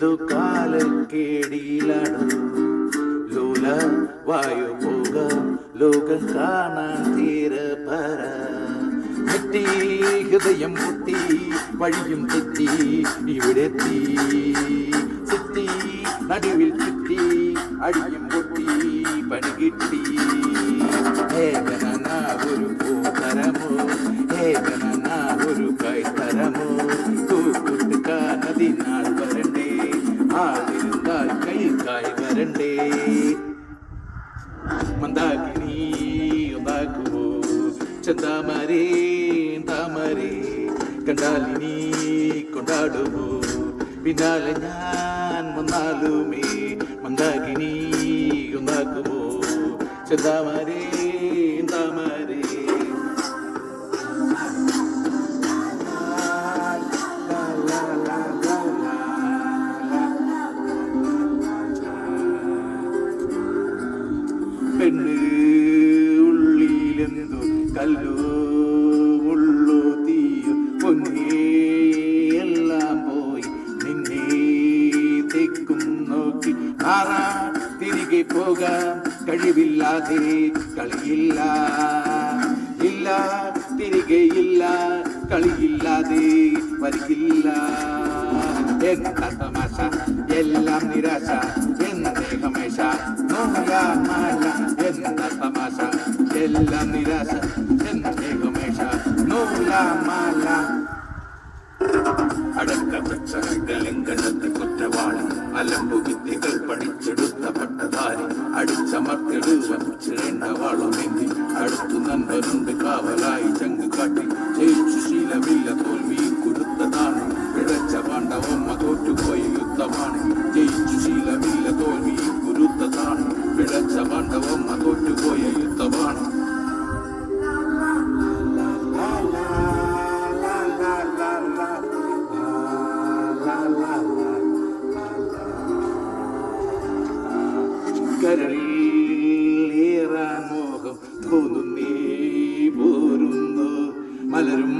ഏതോ കാലക്കേടിയിലാണ് ലോല വായു പോക ലോകം കാണാൻ തീരപര മുട്ടി ഹൃദയം മുട്ടി വഴിയും തെറ്റി ഇവിടെ തീ ചുറ്റി നടുവിൽ ചുറ്റി അടിയും പൊട്ടി പണി കിട്ടി ഏകന ഒരു പൂതരമോ ഏകന ഒരു കൈത്തരമോ കൂട്ടുകാനതിനാൾ വരണ്ടേ ആളിരുന്നാൽ കൈക്കായി വരണ്ടേ മന്ദാകിനി ഒന്നാക്കുമോ ചെന്താമരേ താമരേ കണ്ടാലിനി കൊണ്ടാടുമോ പിന്നാലെ ഞാൻ വന്നാലുമേ മന്ദാകിനി ഒന്നാക്കുമോ ചെന്താമരേ താമരേ പെണ്ണ് ഉള്ളിലെന്തു കല്ലോ ഉള്ളോ തീയോ പൊന്നേ എല്ലാം പോയി നിന്നെ തെക്കും നോക്കി ആറാ തിരികെ പോകാൻ കഴിവില്ലാതെ കളിയില്ല ഇല്ല തിരികെ ഇല്ല കളിയില്ലാതെ വരികില്ല എന്താ തമാശ എല്ലാം നിരാശ എന്നേ ഹമേശ നൂലാമാല എന്താ തമാശ എല്ലാം നിരാശ എന്നേ ഹമേശ നൂലാമാല അടക്കലങ്കണത്തെ കുറ്റവാളി അലമ്പു വിദ്യകൾ പഠിച്ചെടുത്ത പട്ടധാരി അടിച്ചമർത്തിടുവൻ ചിരണ്ടവാളുമെന്തി അടുത്തു നൻപരുണ്ട് കാവലായി ചങ്ക് കാട്ടി ജയിച്ചു ശീലമില്ല തോൽവി കൊടുത്തതാണ് പിഴച്ച പാണ്ഡവമ്മ തോറ്റുപോയ യുദ്ധമാണ് ജയിച്ചു ശീലമില്ല തോൽവി കുരുത്തതാണ് പിഴച്ച പാണ്ഡവമ്മ തോറ്റുപോയ യുദ്ധമാണ് കരളിലേറാൻ മോഹം തോന്നുന്നേ പോരുന്നു മലരും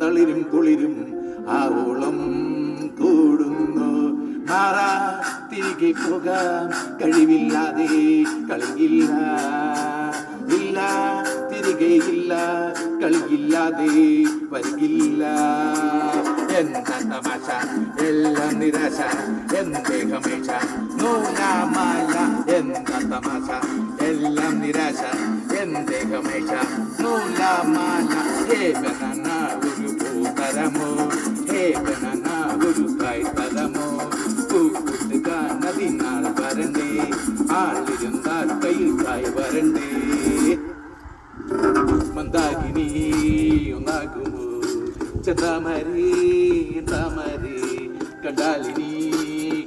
തളിരും കുളിരും ആവോളം കൂടുന്നു മാറാ തിരികെ പോകാൻ കഴിവില്ലാതെ കളിയില്ല ഇല്ല തിരികെ ഇല്ല കളിയില്ലാതെ വരികില്ല എന്താ തമാശ എല്ലാം നിരാശ എന്തേ ഹമേശ നൂലാമാല എന്താ തമാശ എല്ലാം നിരാശ എന്തേ ഹമേശ നൂലാമാല ഹേ ബനാന ഒരു പൂതരമോ ഹേ ബനാന ഒരു കൈതരമോ കൂട്ടുകാനതിനാൾ വരണ്ടേ ആളിരുന്നാൽ കൈക്കായി വരണ്ടേ മന്ദാകിനി ഒന്നാകുമോ ചെന്താമരേ താമരേ കണ്ടാലിനി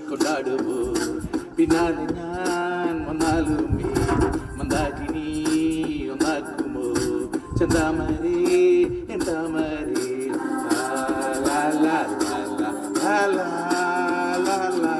കൊണ്ടാടുമോ പിന്നാലെ ഞാൻ വന്നാലുമേ മന്ദാകിനി ഒന്നാക്കുമോ ചെന്താമരേ താമരേ ലാ ലാ ലാ ലാ ലാ ലാ ലാ